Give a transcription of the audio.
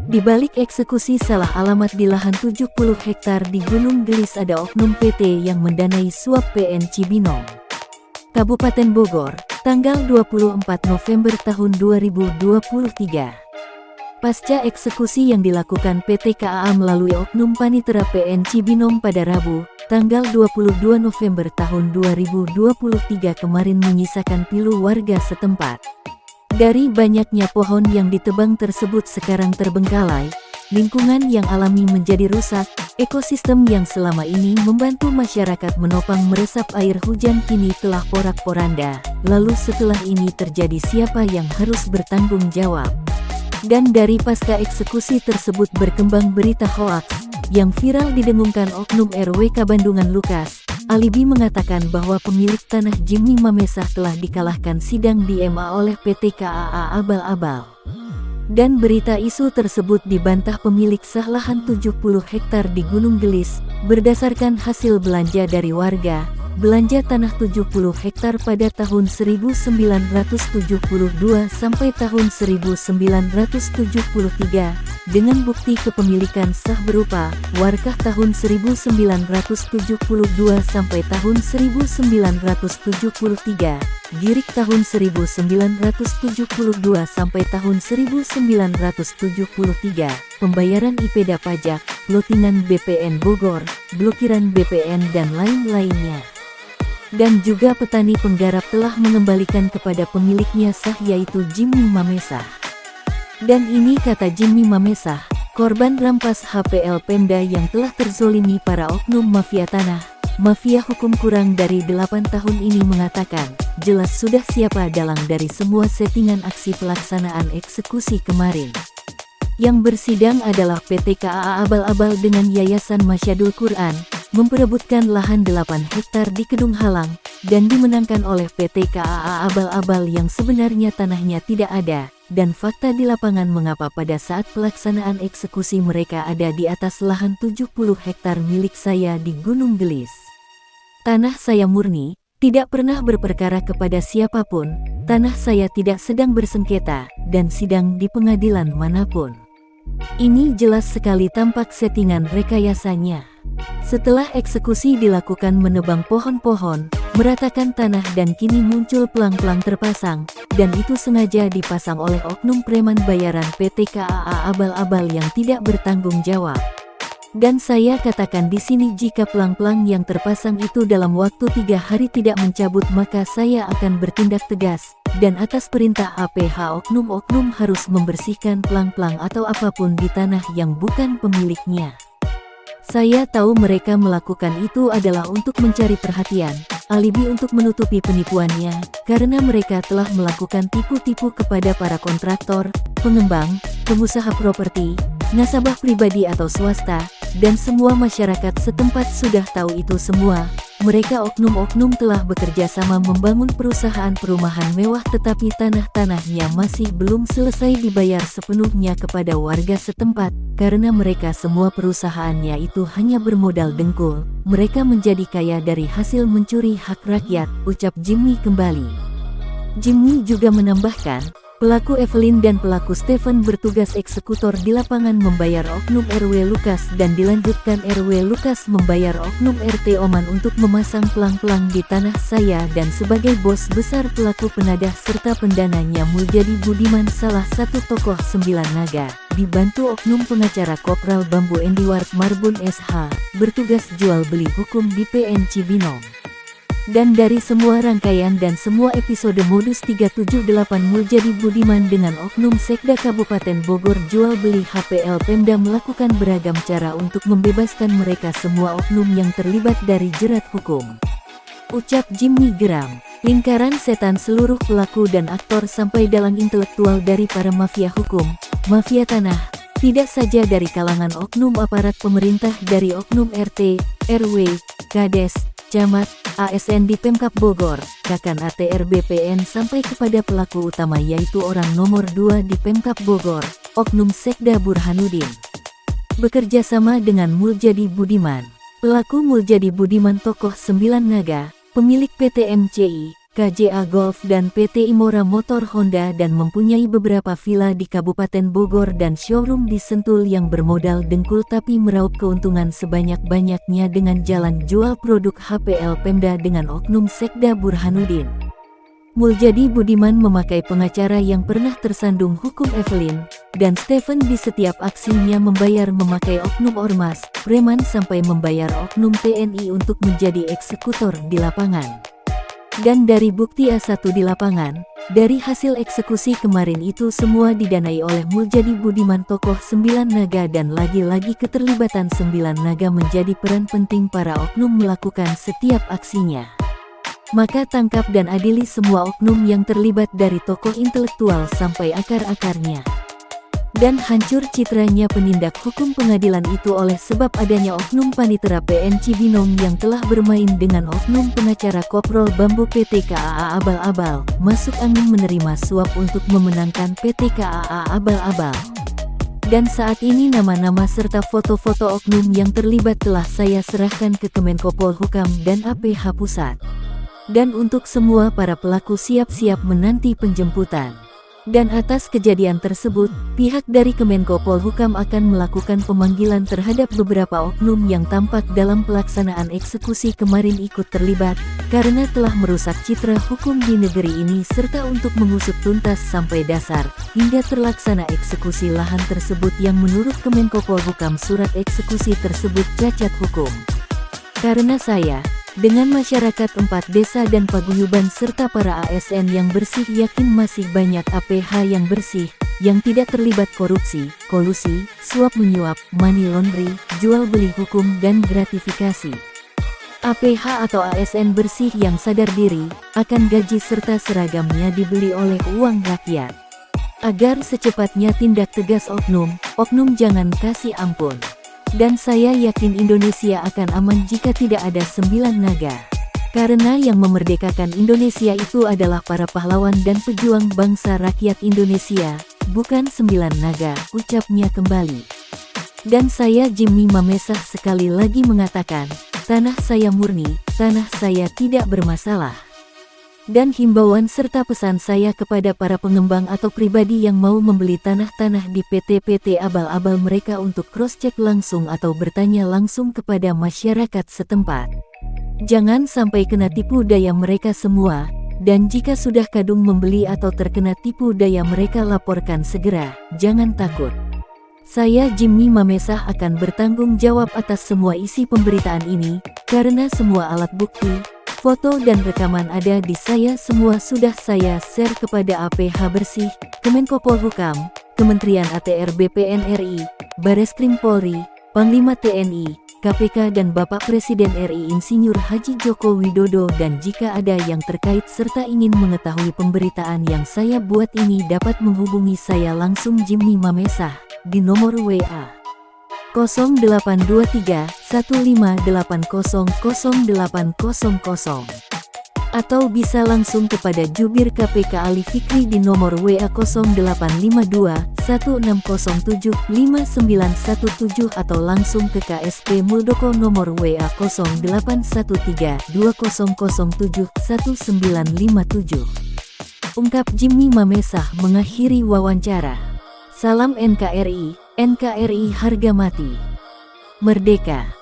Di balik eksekusi salah alamat di lahan 70 hektar di Gunung Gelis ada oknum PT yang mendanai suap PN Cibinong, Kabupaten Bogor, tanggal 24 November tahun 2023. Pasca eksekusi yang dilakukan PT KAA melalui oknum Panitera PN Cibinong pada Rabu, tanggal 22 November tahun 2023 kemarin menyisakan pilu warga setempat. Dari banyaknya pohon yang ditebang tersebut sekarang terbengkalai, lingkungan yang alami menjadi rusak, ekosistem yang selama ini membantu masyarakat menopang meresap air hujan kini telah porak-poranda. Lalu setelah ini terjadi siapa yang harus bertanggung jawab? Dan dari pasca eksekusi tersebut berkembang berita hoaks yang viral didengungkan oknum RWK Bandungan Lukas. Alibi mengatakan bahwa pemilik tanah Jimmy Mamesah telah dikalahkan sidang di MA oleh PT KAA abal-abal. Dan berita isu tersebut dibantah pemilik sah lahan 70 hektar di Gunung Gelis, berdasarkan hasil belanja dari warga. Belanja tanah 70 hektar pada tahun 1972 sampai tahun 1973, dengan bukti kepemilikan sah berupa warkah tahun 1972 sampai tahun 1973, girik tahun 1972 sampai tahun 1973, pembayaran IPDA pajak, lotingan BPN Bogor, blokiran BPN dan lain-lainnya. Dan juga petani penggarap telah mengembalikan kepada pemiliknya sah yaitu Jimmy Mamesah. Dan ini kata Jimmy Mamesah, korban rampas HPL Pemda yang telah terzolimi para oknum mafia tanah, mafia hukum kurang dari 8 tahun ini mengatakan, jelas sudah siapa dalang dari semua settingan aksi pelaksanaan eksekusi kemarin. Yang bersidang adalah PT KAA abal-abal dengan Yayasan Masyadul Quran, memperebutkan lahan 8 hektar di Kedung Halang, dan dimenangkan oleh PT KAA abal-abal yang sebenarnya tanahnya tidak ada, dan fakta di lapangan mengapa pada saat pelaksanaan eksekusi mereka ada di atas lahan 70 hektar milik saya di Gunung Gelis. Tanah saya murni, tidak pernah berperkara kepada siapapun, tanah saya tidak sedang bersengketa, dan sidang di pengadilan manapun. Ini jelas sekali tampak settingan rekayasanya. Setelah eksekusi dilakukan menebang pohon-pohon, meratakan tanah dan kini muncul pelang-pelang terpasang, dan itu sengaja dipasang oleh oknum preman bayaran PT KAA abal-abal yang tidak bertanggung jawab. Dan saya katakan di sini jika pelang-pelang yang terpasang itu dalam waktu 3 hari tidak mencabut maka saya akan bertindak tegas, dan atas perintah APH oknum-oknum harus membersihkan pelang-pelang atau apapun di tanah yang bukan pemiliknya. Saya tahu mereka melakukan itu adalah untuk mencari perhatian, alibi untuk menutupi penipuannya, karena mereka telah melakukan tipu-tipu kepada para kontraktor, pengembang, pengusaha properti, nasabah pribadi atau swasta, dan semua masyarakat setempat sudah tahu itu semua. Mereka oknum-oknum telah bekerja sama membangun perusahaan perumahan mewah tetapi tanah-tanahnya masih belum selesai dibayar sepenuhnya kepada warga setempat, karena mereka semua perusahaannya itu hanya bermodal dengkul. Mereka menjadi kaya dari hasil mencuri hak rakyat, ucap Jimmy kembali. Jimmy juga menambahkan, pelaku Evelyn dan pelaku Stephen bertugas eksekutor di lapangan membayar oknum RW Lukas dan dilanjutkan RW Lukas membayar oknum RT Oman untuk memasang pelang-pelang di tanah saya dan sebagai bos besar pelaku penadah serta pendananya Muljadi Budiman salah satu tokoh 9 naga, dibantu oknum pengacara Kopral Bambu Endiwart Marbun SH, bertugas jual beli hukum di PN Cibinong. Dan dari semua rangkaian dan semua episode modus 378 Muljadi Budiman dengan oknum Sekda Kabupaten Bogor jual beli HPL Pemda melakukan beragam cara untuk membebaskan mereka semua oknum yang terlibat dari jerat hukum. Ucap Jimmy geram. Lingkaran setan seluruh pelaku dan aktor sampai dalang intelektual dari para mafia hukum, mafia tanah, tidak saja dari kalangan oknum aparat pemerintah dari oknum RT, RW, Kades, Camat, ASN di Pemkab Bogor, Kakan ATR BPN sampai kepada pelaku utama yaitu orang nomor 2 di Pemkab Bogor, oknum Sekda Burhanuddin. Bekerja sama dengan Muljadi Budiman. Pelaku Muljadi Budiman tokoh 9 naga, pemilik PT MCI, KJA Golf dan PT Imora Motor Honda dan mempunyai beberapa villa di Kabupaten Bogor dan showroom di Sentul yang bermodal dengkul tapi meraup keuntungan sebanyak-banyaknya dengan jalan jual produk HPL Pemda dengan oknum Sekda Burhanuddin. Muljadi Budiman memakai pengacara yang pernah tersandung hukum Evelyn dan Stephen di setiap aksinya membayar memakai oknum ormas, preman sampai membayar oknum TNI untuk menjadi eksekutor di lapangan. Dan dari bukti A1 di lapangan, dari hasil eksekusi kemarin itu semua didanai oleh Muljadi Budiman tokoh 9 naga dan lagi-lagi keterlibatan 9 naga menjadi peran penting para oknum melakukan setiap aksinya. Maka tangkap dan adili semua oknum yang terlibat dari tokoh intelektual sampai akar-akarnya. Dan hancur citranya penindak hukum pengadilan itu oleh sebab adanya oknum panitera PN Cibinong yang telah bermain dengan oknum pengacara Koprol Bambu PT KAA Abal-Abal, masuk angin menerima suap untuk memenangkan PT KAA Abal-Abal. Dan saat ini nama-nama serta foto-foto oknum yang terlibat telah saya serahkan ke Kemenko Polhukam dan APH Pusat. Dan untuk semua para pelaku siap-siap menanti penjemputan. Dan atas kejadian tersebut, pihak dari Kemenko Polhukam akan melakukan pemanggilan terhadap beberapa oknum yang tampak dalam pelaksanaan eksekusi kemarin ikut terlibat, karena telah merusak citra hukum di negeri ini serta untuk mengusut tuntas sampai dasar, hingga terlaksana eksekusi lahan tersebut yang menurut Kemenko Polhukam surat eksekusi tersebut cacat hukum. Karena saya, dengan masyarakat 4 desa dan paguyuban serta para ASN yang bersih yakin masih banyak APH yang bersih, yang tidak terlibat korupsi, kolusi, suap menyuap, money laundry, jual beli hukum dan gratifikasi. APH atau ASN bersih yang sadar diri, akan gaji serta seragamnya dibeli oleh uang rakyat. Agar secepatnya tindak tegas oknum jangan kasih ampun. Dan saya yakin Indonesia akan aman jika tidak ada 9 naga. Karena yang memerdekakan Indonesia itu adalah para pahlawan dan pejuang bangsa rakyat Indonesia, bukan 9 naga, ucapnya kembali. Dan saya Jimmy Mamesah sekali lagi mengatakan, tanah saya murni, tanah saya tidak bermasalah. Dan himbauan serta pesan saya kepada para pengembang atau pribadi yang mau membeli tanah-tanah di PT-PT abal-abal mereka untuk cross-check langsung atau bertanya langsung kepada masyarakat setempat. Jangan sampai kena tipu daya mereka semua, dan jika sudah kadung membeli atau terkena tipu daya mereka laporkan segera, jangan takut. Saya Jimmy Mamesah akan bertanggung jawab atas semua isi pemberitaan ini, karena semua alat bukti, foto dan rekaman ada di saya semua sudah saya share kepada APH Bersih, Kemenko Polhukam, Kementerian ATR BPN RI, Bareskrim Polri, Panglima TNI, KPK dan Bapak Presiden RI Insinyur Haji Joko Widodo dan jika ada yang terkait serta ingin mengetahui pemberitaan yang saya buat ini dapat menghubungi saya langsung Jimmy Mamesah, di nomor WA. 0823 1580 0800 atau bisa langsung kepada Jubir KPK Ali Fikri di nomor WA 0852 1607 5917 atau langsung ke KSP Muldoko nomor WA 0813 2007 1957. Ungkap Jimmy Mamesah mengakhiri wawancara. Salam NKRI, NKRI harga mati. Merdeka.